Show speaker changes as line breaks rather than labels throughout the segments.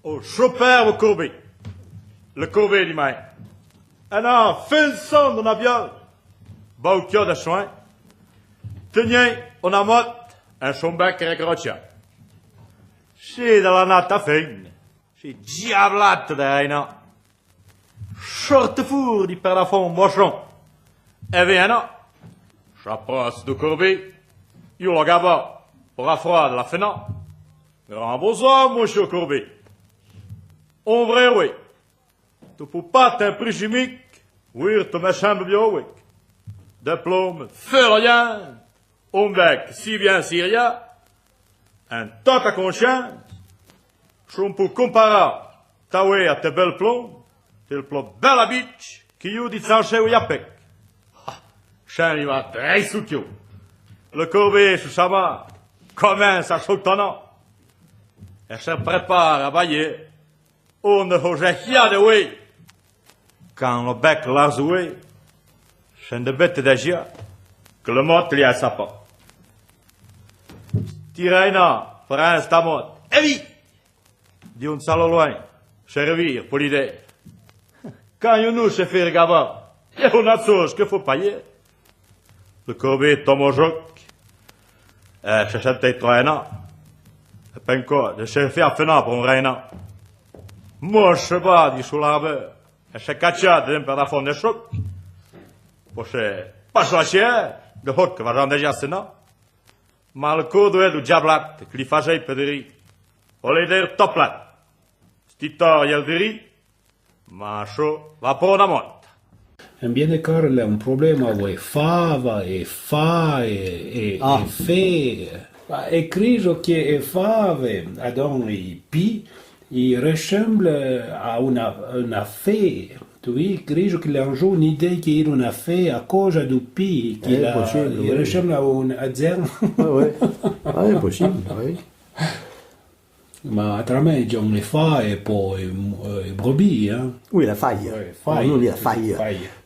au chopper au courbé. Le courbé du main. Un an, fin de son dans la biole. Bas au cœur de soin. Tenez, on a mot, un chombec et un grotien. C'est de la natte à fin. C'est diablate de rien. Short four di per la fond mochon. Et bien non. J'approche du courbé. Io lo gaba pour la froide la fena. Grand besoin, monsieur courbé. En vrai, oui. Tu peux pas t'en présumer. Oui, tu me semble bien, oui. Diplôme, feu rien. Un bec, si bien Syria. Un tant à conscience. Je peux comparer. Taoué à tes belles plombes. Tes le plomb belle à bitch. Qui you dit sanché ou yapek. Chien, il va très soukio. Le courbé, sous sa main. Commence à soutenant. Et se prépare à bailler. On ne hausse rien de oui. Quand le bec l'a joué, c'est une bête d'agir que le mot lui a sa porte. Tiraina, prince ta mot. Et vite! Dit un sale loin, servir pour l'idée. Quand nous se fait regarder, il y a une chose qu'il faut payer. Le courbé tombe au joc. Et je sais peut-être un an. Et pas encore, je sais faire finir pour un rein. Moi, je sais pas, dit sous l'arbre. Et je caccia d'un peu la fond de choc. Pour ce, pas choisir, de hot que va j'en déjà sénat. Mais le coup de diablat, que lui faisait pédéri. Pour les dire top là. Stitor yel diri. Macho, va pour la mort.
Viene Carl un problema voi fava e fa e fe. E credo che fave adon i pi il ressemble a una fée. Tu vois, credo che un jour un'idea che era una fée a causa du pi che il ressemble a un zero.
Oui, c'est possible, oui.
Ma tra me John le fa e poi brebis, hein?
Oui, la faille.
Faille.
Nous, la faille.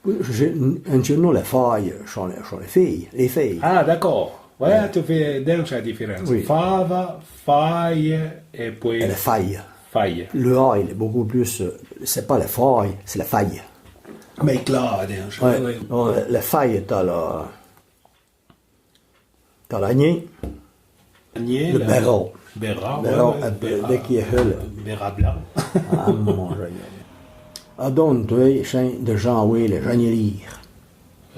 Nous, la faille sont les filles. Les filles.
Ah, d'accord. Ouais, tu fais donc la différence.
Oui.
Fava, faille et puis...
Et la faille.
Faille.
Le A, il est beaucoup plus... c'est pas la faille, c'est la faille.
Mais clair, donc.
Ouais.
Ouais.
Non, la faille, t'as l'agné, le bérat.
Bérat,
dès qu'il est hulle.
Bérat blanc.
Ah, mon Dieu. Ah, donc, tu vois, de gens, oui, les jagnelires.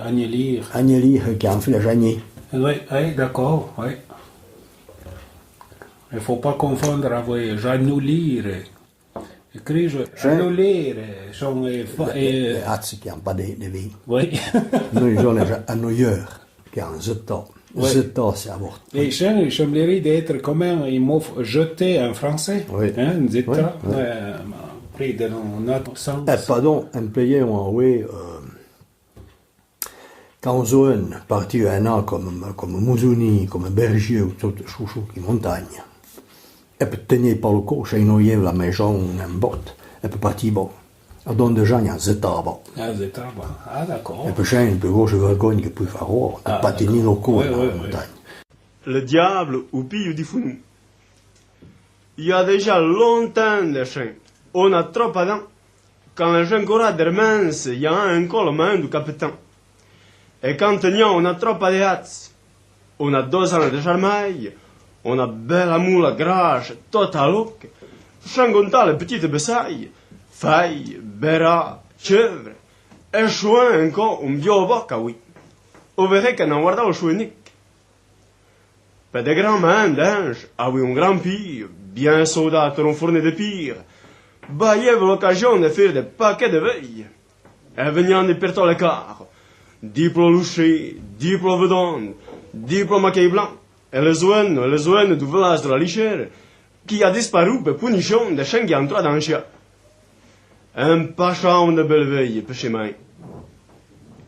Agnelire.
Agnelire qui en fait les jagniers.
Oui, d'accord, oui. Il ne faut pas confondre avec j'annulire. Écrit j'annulire. Sont
Les hats qui n'ont pas de vie.
Oui.
Nous, ils ont les annoyeurs qui ont zeta. Zeta, c'est avorté.
Et il semblerait d'être comme un mot jeté en français.
Oui.
Hein, zeta.
Oui.
Pris de notre sens.
Pardon, employé en oui. Quand on est parti un an comme Moussouni, comme Berger ou tout chouchou qui montagne, elle peut tenir par le corps, chez une la maison, un bot, elle peut partir bon. Elle donne des gens, il y a un zeta bon.
Ah, zeta bon. Ah, d'accord.
Elle peut changer une plus grosse vergogne que peut faire roi, elle peut pas tenir le corps dans la montagne.
Le diable ou pille du fou. Il y a déjà longtemps des chiens. On a trop à dents. Quand les gens courent d'Hermens, il y a un col main du capitaine. Et quand on a trop à des hâtes, on a 2 ans de charmaille, on a belle moule grache, tout à l'oc, changonta les petites bessailles, faille, béra, chèvre, et chouin encore un vieux boc, oui. On verrait qu'on en guarda au chouinic. Pas de grands mains d'ange, ah oui, un grand pire, bien soldat, un fourné de pire, bah, il y avait l'occasion de faire des paquets de veille. Et venant de perdre le quart. Diplo louché, diplo vedon, diplo maquet blanc, et le zouane du village de la Lichère, qui a disparu pour punition des chiens qui entrent dans le chien. Un pachon de belle veille, péché main.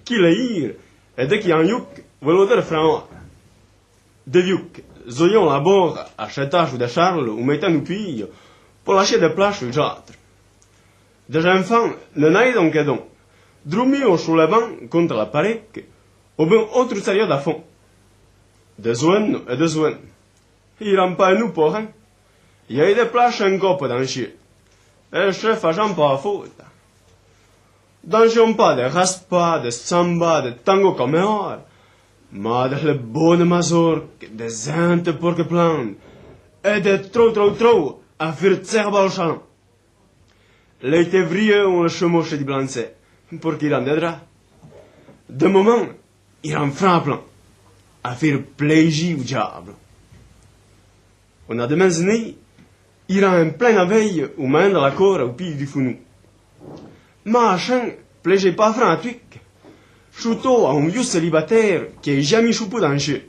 Qui le hire, et dès qu'il y a un youk, veut dire franc. De youk, zoyon la bord, à chétage ou de charles, ou mettant nous pille, pour lâcher des plages ou jâtres. Des enfants, ne naït donc et donc. Drumio sur le banc contre la pared, au bon autre sérieux à fond. De zouane et de zouane. Il n'en pas nous pour rien. Il y a des plages encore pour dans le chien. Et chef agent pas à faute. Dangions pas de raspa, de samba, de tango comme or. Mais de le bonne mazurk, de zente porke plan. Et de trop à faire tserba au chaland. Les février ont le chemouche de Blancet, pour qu'il en aidera. De moment, il en fera un plan, à faire plaisir au diable. On a demain zéné, il a un plein à veille aux mains de la cour au pied du founou. Machin, plaisir pas franc à tuic. Chouto a un vieux célibataire qui est jamais choupou dans le jeu.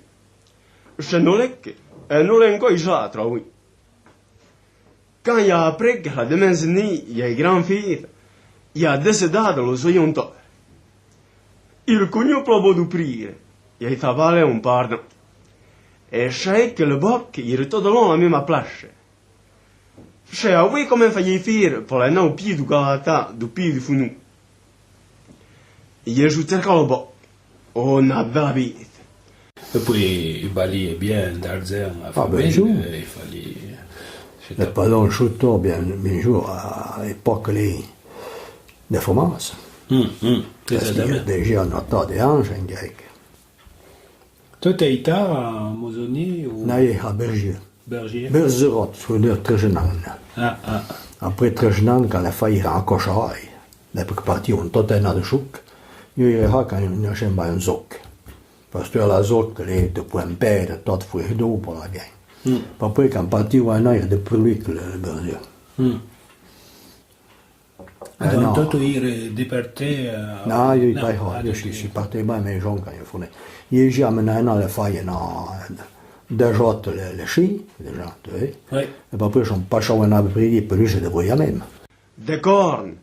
Chez Nolek, un Nolenko il a trouvé. Quand il y a après que la demain zéné, il y a une grande fête, il y a décédé dans le soyon tort. Il connut pour beau du prier, il a travaillé un pardon. Et chaque le boc, il retourne dans la même place. Chez Aoué, comment failli faire pour aller au pied du Galata, du pied du Founou. Il ajoute le boc. On a belle bête.
Et puis, il valait bien d'argent à
Ah, ben,
famille.
jour.
Il fallait.
Le ballon chouto, bien jour, à l'époque, des fromages. Parce qu'il y a déjà un tas de hanches, un grec.
Toi, tu étais à Mosoni ou
Naïe à Bergier.
Bergier?
Berzerot, sur le Tregenan.
Ah.
Après Tregenan, quand la faille en cochaille, depuis que parti on tot un an de chouk, il y a quand il y a un zoc. Parce que la zoc, il est de point père, tot fouet d'eau pour la gang. Après, quand parti un an, il y a de plus que le Bergier.
Donc, toi, tu es départé.
Non, il est pas je suis parti à mes gens quand il faut. J'ai amené un an la faille, déjà les chis, déjà, tu vois.
Oui.
Et après, je ne pas chaud un abri, et puis je débrouille même.
Des cornes,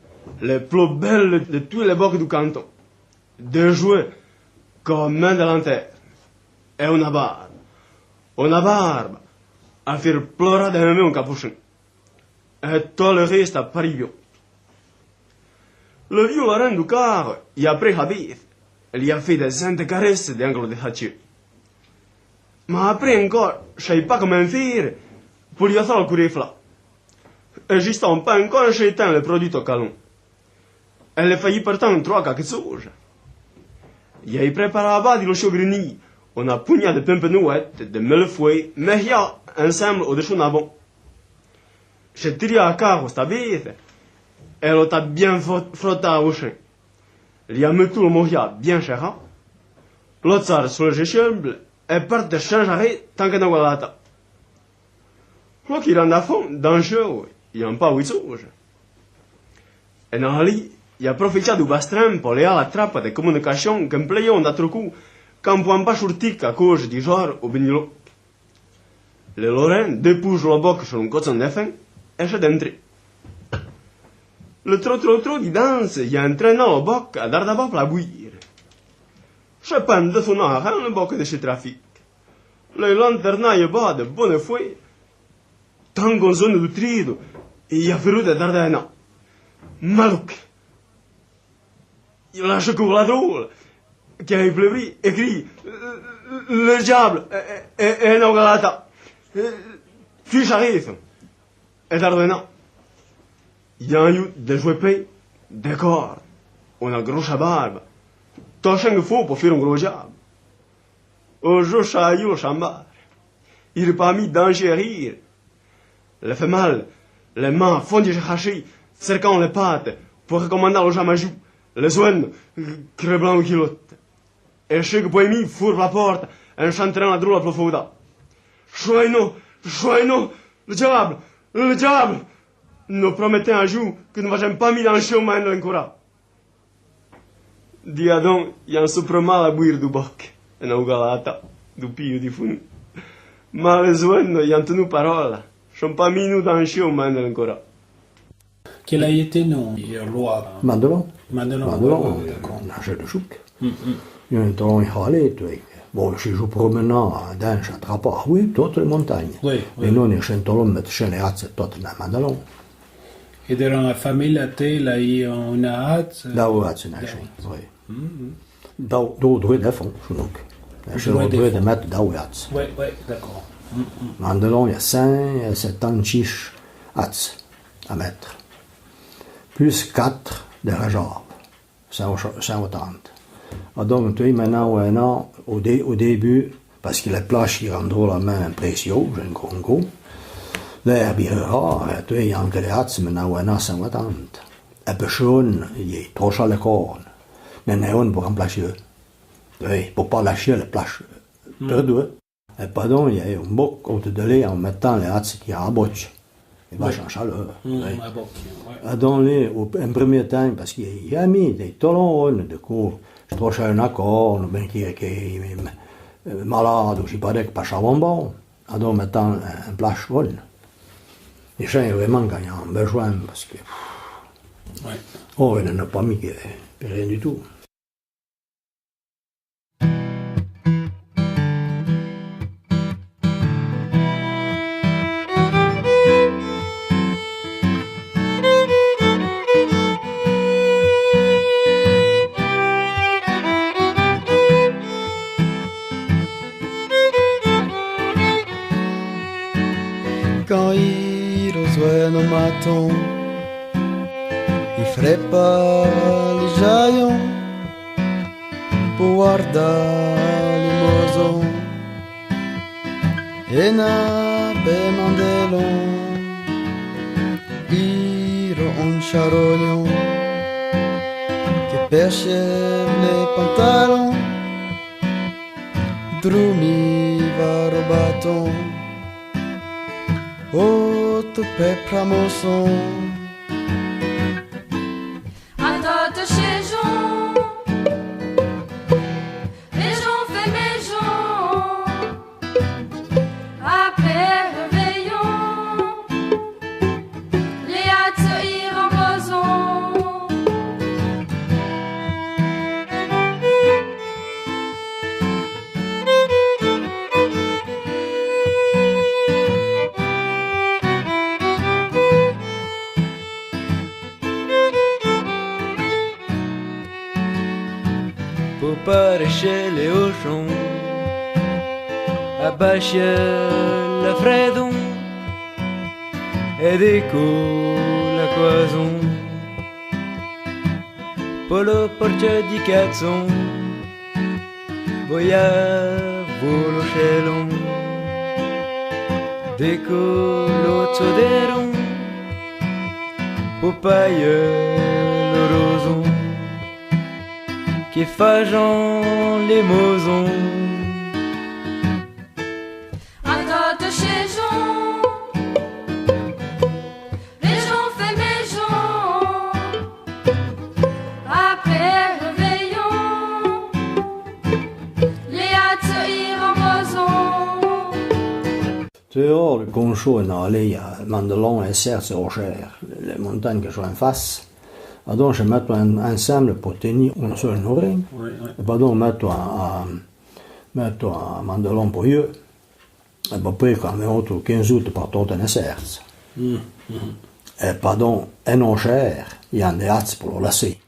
les plus belles de tous les bocs du canton. De jouer comme main de lanterne. Et on a barbe. À faire pleurer d'un même capuchon. Et tout le reste à Paris. Le vieux Laurent du car, il a pris Habib. Il a fait des saintes caresses d'angle de Hathieu. Mais après encore, je ne sais pas comment faire pour lui faire le courir flat. Et juste en pas encore j'ai éteint le produit au calon. Elle a failli pourtant trois quelque chose. Il a préparé à bas du chaugreni. On a pugné de pimpenouettes, de millefeuilles, mais il y a ensemble au-dessus d'un bon. J'ai tiré à car au stabile. Elle a bien frotté au chien. Il y a mis tout le moria bien cher. L'autre sur le géchemble et part de changer tant que n'a pas la. Quoi qu'il en a fond, dans le jeu, il n'y a pas de chose. Et dans l'île, il a profité du bastrin pour aller à la trappe de communication qu'un playon d'autre coup, qu'on ne peut pas sortir à cause du genre au Benilo. Le Laurent dépouche le boc sur un coton de fin et se d'entrer. Le trop di danse, il y a un traîneau au boc à dar d'abord la bouillir. Je pense de son argent le boc de chez trafic. Le lanternaille bas de bonne fouet. Tant qu'on zone du trido, il y a ferru de dar d'un an. Malouk. Il lâche comme la drôle, qui a pleuvé et crie, le diable, et non galata. Fiche arrive. Et dar d'un an. Il y a eu des jouets payés, des cordes, on a gros barbe. T'as un faux pour faire un gros diable. Au jour chaillot chambar. Il n'est pas mis danger à rire. Le fait mal, les mains fondues et hachées, cercant les pattes, pour recommander au jamajou, les soins, créblant le kilote. Et chaque poémie fourre la porte, en chantant la drôle à profonda. Choinos, le diable, le diable! Nous promettons un jour que nous ne sommes pas mis dans le chemin de l'Ancora. Dia donc, il y a un suprême à bouillir du boc, et non galata, du pied du fou. Mais les oies, il y a tenu parole, ne sont pas mis nous dans le chemin de l'Ancora.
Quel a été non, roi?
Mandelon.
Mandelon, d'accord.
On a acheté le chouk. Il y a un temps, il y a allé, tu vois. Bon, je joue promenant dans un trappard, oui, toutes les montagnes.
Oui.
Mais non, il y a un temps, mais chez les hâtes, toutes les Mandelon.
Et dans la famille, là, il y a une hâte.
Là où hâte, c'est un chien, oui. D'autres des fonds, je donc. Je voudrais de mettre là où hâte.
Oui, d'accord.
Mandelon, il y a 5 à 7 ans de chiche hâte à mettre. plus 4 de réserve, 180. Donc, tu vois, maintenant, un an, au début, parce que les plages, ils rendront la main précieuses, un Congo, l'herbe, il est rare, tu vois, il y a encore les hats, maintenant, un an, 180. Et puis, il est trop chaud le corps. Mais il y a un pour remplacer eux. Oui, pour pas lâcher les plages perdues. Et pardon, il y a un boc autour de lait en mettant les hats qui rabotent. Il va changer chaleur. Oui. Donc, en premier temps, parce qu'il y a mis des talons, du coup, je trouve un accord, bien qui est malade, ou je ne sais pas, pas chavon bon. Donc, maintenant, un plage bon. Les chiens, vraiment, quand ils ont besoin, parce que. Oh, il n'en a pas mis rien du tout.
Quand il reçoit nos matons, il ferait pas les jaillons pour guardare les mozons et n'a ben mandelon, il un charognon che perceve les pantalons, drumiva robaton. Oh, tu pepra moçon.
Adota chez Jean, les gens fait maison. Après réveillon, les hâtes iront en boson.
Pour parecer les hochons, abaixer la fredon et découle la cloison. Pour le porche di cazzon, voyage volo chelon, découle au tsoderon, pour payer le roson. Qui fageant les mozons.
Adota chez Jean, les gens fait maison. Après réveillon, les hâtes iront en boson.
Dehors, le conchot est allé, il y a Mandelon et Certes et Rochère, les montagnes qui sont en face. Donc, je mets ensemble pour tenir une seule nourriture. Et donc, je mets un Mandelon pour eux. Et puis, quand on est autour de 15 août, par tout en Certes. Et pardon, et non cher, il y a des hâtes pour le lasser.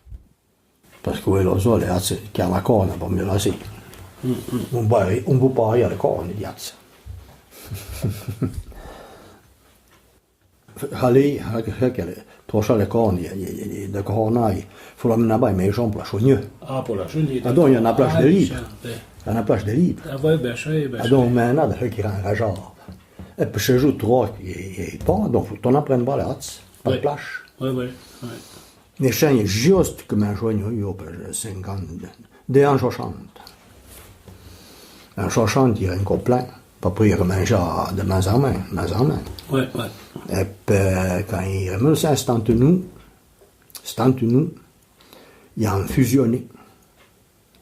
Parce que oui, les hâtes qui ont la corne pour mieux lasser. On ne peut pas arriver à la corne, les hâtes. Allez, trop cher les cornes, il y a des cornailles. Il faut l'amener là-bas, mais les gens pour la chaugneux.
Ah, pour la chenille.
Donc, il y en a plage de libre. Il y en a plage de libre.
Ah, ouais, ben, je
Donc, maintenant, il y a qui rend un genre. Et puis, chez eux, trois, il n'y a pas, donc, il faut en prendre pas les hâtes, pas de plage.
Oui.
Les chiens, il est juste comme un joigneux, il y a 50, des 1,60. 1,60, il y a un plein. Pas pour y remanger de main en main.
Oui.
Et puis, quand il remet ça, c'est entre nous, il y a un fusionné,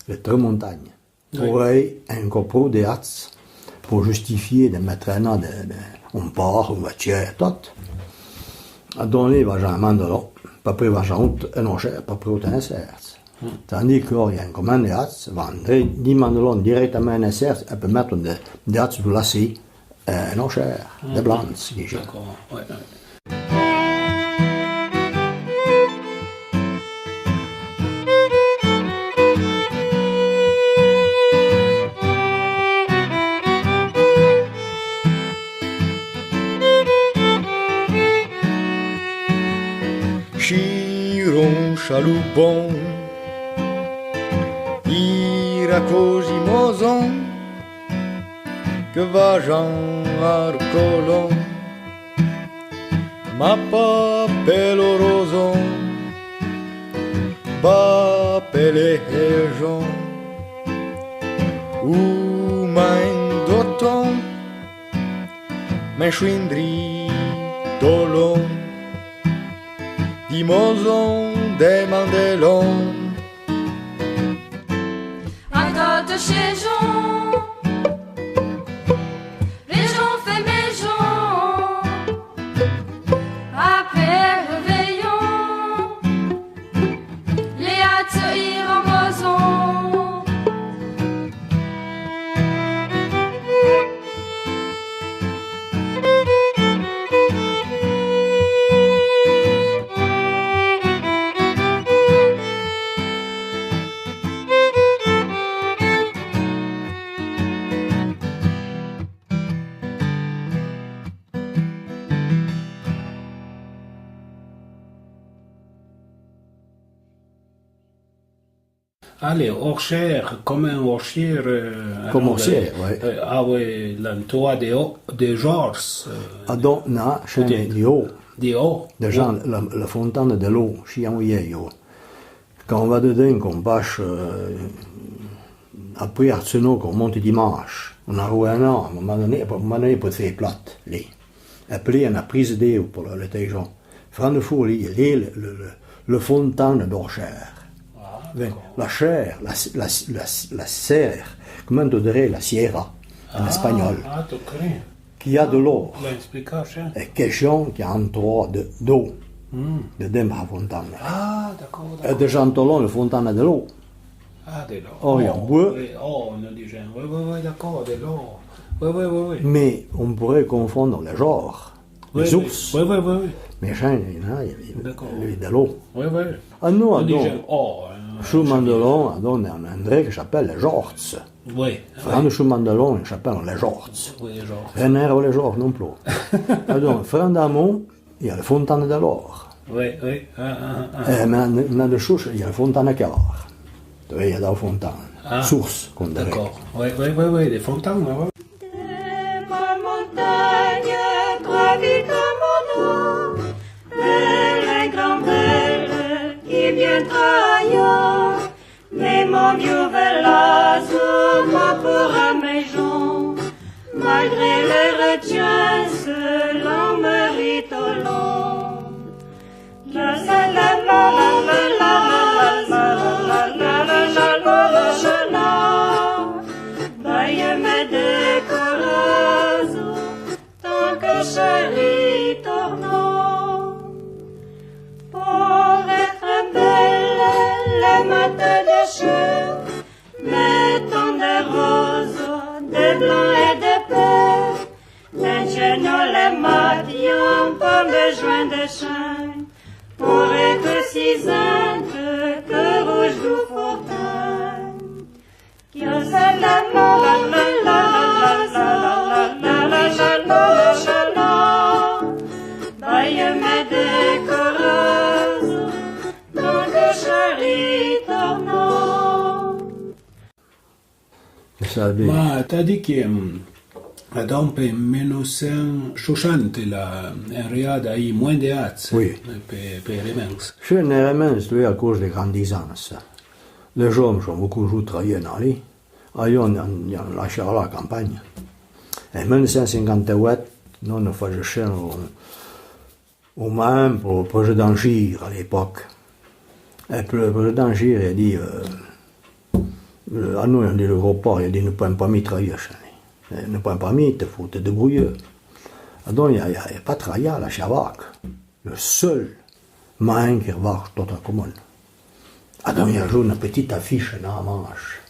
le Tremontagne, pour un copro de hâtes, pour justifier de mettre un an on part, on va tirer tout. À donner, il va à Mandelon, pas pris, il va à un encher, pas pris au Certes. Tandis qu'il y a un commande de hâtes, vendrait 10 Mandelon directement à un Certes, et peut mettre des hâtes de lasser, un encher, de blancs.
D'accord, ouais.
tiron chaloupon, ira così mozon, que va Jean Arcolon, ma papel roson, papel Jean, ou main d'automne, mais chouindri dolon, di mozon des mandelons.
Raconte chez Jean, les gens fait mes gens, après réveillon, les hâtes iront en maison.
Allez, Orchère, comme un Orchère.
Comme Orchère, ouais.
Ah oui, l'entour de Georges.
Adon na scene di haut.
Des hauts.
Déjà, la fontaine de l'eau, chez Anouillet. Quand on va dedans, qu'on passe après Arsenault, qu'on monte dimanche, on a roué un an, à un moment donné, il peut faire plate. Après, on a pris d'eau pour le Téjon. Franc-de-Four, le fontaine d'Orchère. La chair, la serre, comment on dirait la sierra en espagnol,
Ah, tu connais.
qui a de l'eau.
L'explication.
Et question qui a un toit d'eau, de dentro la fontana.
Ah, d'accord.
Et de Gentolon, la fontana de l'eau.
Ah, de l'eau.
Oh, il y a un bois.
Oui, oh, on a dit, oui, d'accord, de l'eau. Oui.
Mais on pourrait confondre les genres, les ours.
Oui.
Mais il y en a,
D'accord.
il y a de l'eau.
Oui.
Ah nous,
On dit,
on Schumandelon, on a un endroit qui s'appelle les Jorts.
Oui.
Franc Schumandelon, il s'appelle les Jorts.
Oui, genre.
Rien les Jorts non plus. Alors, Franc d'Amont, il y a la fontaine de l'or.
Oui.
Et maintenant, de Chouche, il y a la fontaine à Cavar. Il y a la fontaine. Source, qu'on dirait.
D'accord. Oui, des fontaines, oui.
De ma montagne, gravie comme mon eau, belle, grand-belle, qui vient trahir, mais mon vieux Velasco, moi pour un maison, malgré les retiens, l'on mérite au long. Chérie tournant, pour être belle, le matin des cheveux, mettons des roses, des blancs et des perles, maintenant les matillons, pas besoin de chaînes, pour être si simple que rouge du fortin. Qui a
Ma t'as dit que dopo 1960 in realtà hai moins de hâte
Oui.
per les mens.
Je n'ai rien lui à cause des grandissances. Les gens sont beaucoup travaillé dans l'île. Ailleurs, on a lâché à la campagne. Et en 1958, nous on faisait au même pour le président Gire à l'époque. Et puis le président Gire a dit, à nous, on dit le gros port, il a dit, ne pouvons pas mitrailler chez nous. Ne pouvons pas mitrailler, il faut te débrouiller. Donc, il n'y a pas de travail à la Chavac. Le seul moyen qui va toute la commune. Donc, il y a une petite affiche dans la manche.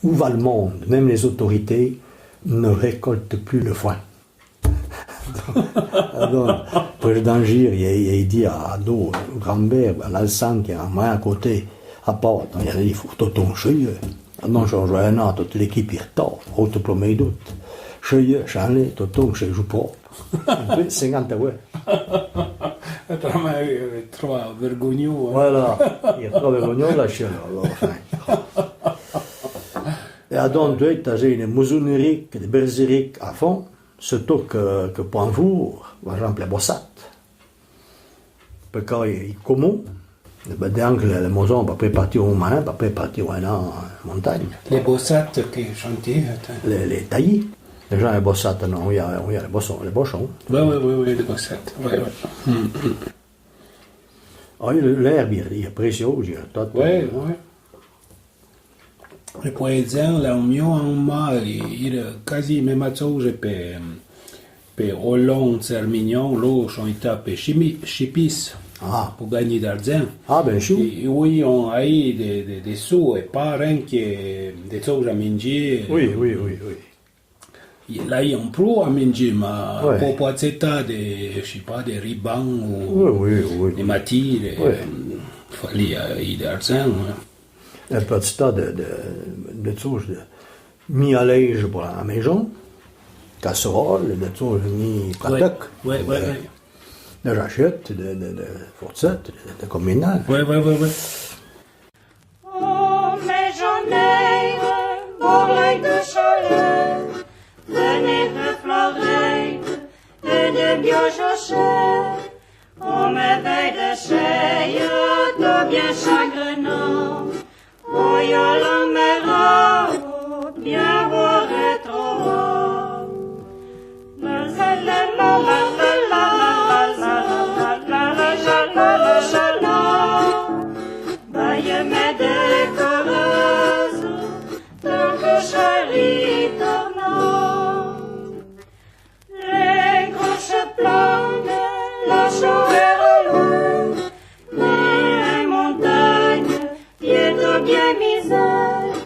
Où va le monde? Même les autorités ne récoltent plus le foin. Donc, le président Gire, il dit à dos, au grand-père, à l'Alsan qui est en main à côté, à part, il a dit, il faut tout ton cheveu. Donc, je rejoins un an, toute l'équipe est retard, route plomé d'août. Cheveu, chanlé, tout ton cheveu propre. 50 ouais.
È troppo vergognoso.
Voilà, il est trop vergognoso la chienne. Enfin. Et à donc, tu as une mousonnerie, des bergeries à fond, surtout que Poinfour, par exemple, les Bossat. Parce qu'il commence, donc les maisons, pas partir au main, pas partir en montagne.
Les bossates qui chantaient.
Les taillis. Les gens, les Bossat, non, il y a les bochons.
Oui, les bossates. Ouais.
Ah, l'herbe, il est précieux, j'ai tout.
Oui. Le poézien, là, au mieux, il est quasi même chose per Hollande, Sermignon, l'eau, sont étapes chipis
Ah.
pour gagner d'argent.
Ah, bien sûr.
Et oui, on a eu des sous et pas rien que des choses à manger.
Oui.
Là, ils ont plus à manger, mais
Ouais.
pour des, je sais pas, des ribans ou
Oui.
des matis,
Ouais.
il fallait avoir de l'argent.
Un petit tas de choses mis à l'aise pour la maison, casserole, des choses mis pratiques.
Ouais.
Des rachettes, des fourchettes, des combinats.
Ouais.
Oh, mais j'en ai pour l'œil de soleil, de nez de florette et de biojochette. On m'éveille de cheille, tout bien chagrinant. Oh, y'a la bien beau rétro. La la la la la la la la la. Baille mes décoreuses, tant que chérie tournant. Les gauches planes, la chauve loin, les montagnes, bientôt bien misère.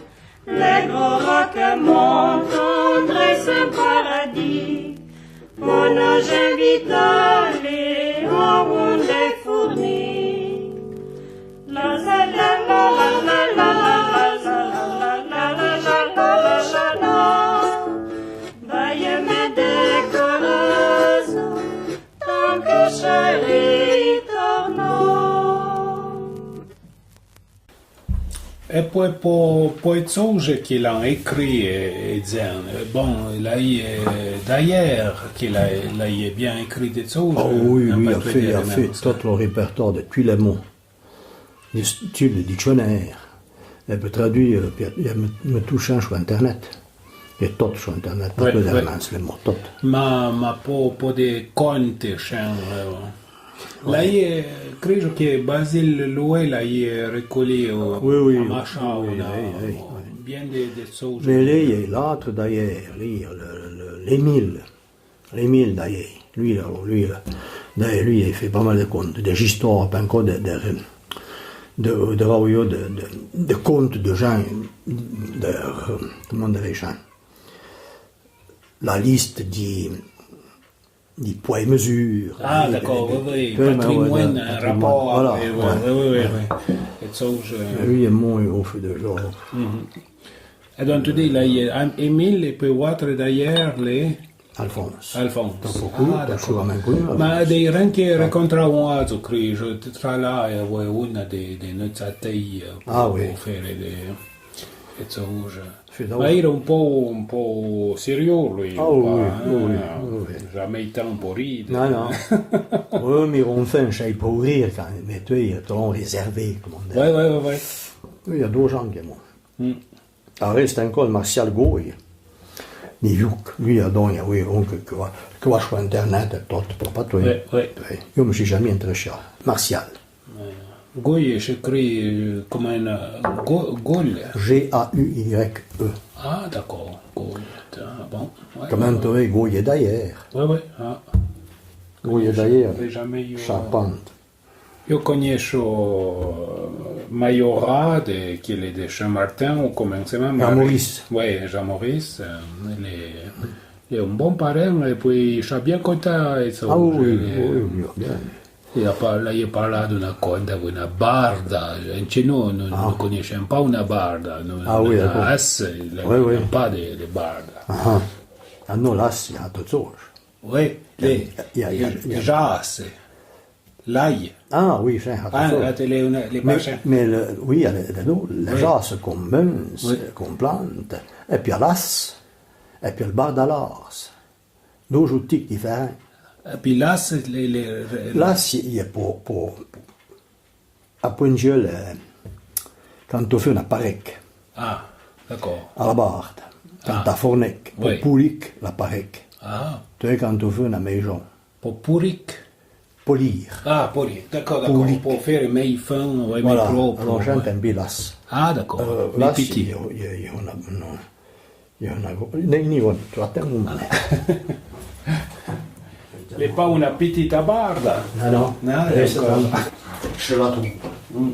Les gros rocs montent, dressent un paradis. Mon âge invite à aller en haut des fournis. La la la la la la la la la. Baille mes décoreuses, tant que chérie tournant.
E poi poi chose qu'il a écrit bon, d'ailleurs qu'il a bien écrit des choses.
Oh oui, il a fait tout le répertoire de tous les mots. Du style de dictionnaire. Il peut traduire, il me touche sur Internet. Il y a tout sur Internet, pas que les mots, tout.
Ma po de conte, Lei credo che Basile Loué l'ait recollé
Oui.
à Machin, bien des choses.
Mais là, il y a l'autre d'ailleurs, l'Émile d'ailleurs. Lui, il fait pas mal de contes, des histoires, pas encore de contes de gens, comment dirais-je, la liste des poids et mesures.
Ah, d'accord, oui. Patrimoine, un rapport.
Voilà.
Oui. Des choses.
Lui est moins au feu de jour.
Et donc, tu dis, là, il y a Émile et puis autre d'ailleurs, les.
Alphonse.
D'accord. Ma dei ranche rencontravo un credo, tra là e una dei nozzatei per fare le cose. Ma era un po' serio lui.
Oui.
Jamais tant pour rire.
Non. Oui, mais on fait un chai pour rire quand même. Mais tu sais, il y a ton réservé, comme on dit.
Ouais.
Il y a deux gens qui sont morts. Il reste encore Martial Goy. New York. Lui, il y a donc, que va sur Internet, tout, pour pas toi. Je me suis jamais intéressé. Martial.
Goy s'écrit comme un Gaulle.
G-A-U-Y-E.
Ah, d'accord. Gaulle. Bon.
Comme un tour, Goy d'ailleurs.
Ouais.
Goy d'ailleurs.
Jamais
Charpente.
Io conosco Majorat, qui est de Saint-Martin, ou comment c'est même.
Jean-Maurice.
Oui, Jean-Maurice. Il est un bon parrain, et puis il s'est bien content.
Oui, bien.
Il a parlé d'une conta, una barda. Nous ne connaissons pas une barda.
Oui, d'accord.
Pas de barda.
Ah non, là, il y a d'autres choses.
Oui, les jazz. L'ail.
Ah oui, c'est
Les machins.
mais oui, les jasse qu'on mince, qu'on plante, et puis à l'as, et puis le bar d'alars. Deux outils différents.
Et puis là, c'est
L'as, il est pour appuyer quand on fait une appareil
Ah, d'accord.
à la barre, quand tu as fourné, pour
Oui.
polir l'appareil.
Ah,
Tu sais, quand on fait une maison,
pour pourric.
polir.
Ah, pourri. D'accord.
Pourric.
Pour faire mes fins, mes
Voilà,
propres.
alors
ouais.
j'entends bien l'as.
Ah, d'accord.
Là,
Mais petit.
il y a une tu attends un moment.
Mais pas une petite barda.
Non,
Ah,
c'est
d'accord.
je la trouve.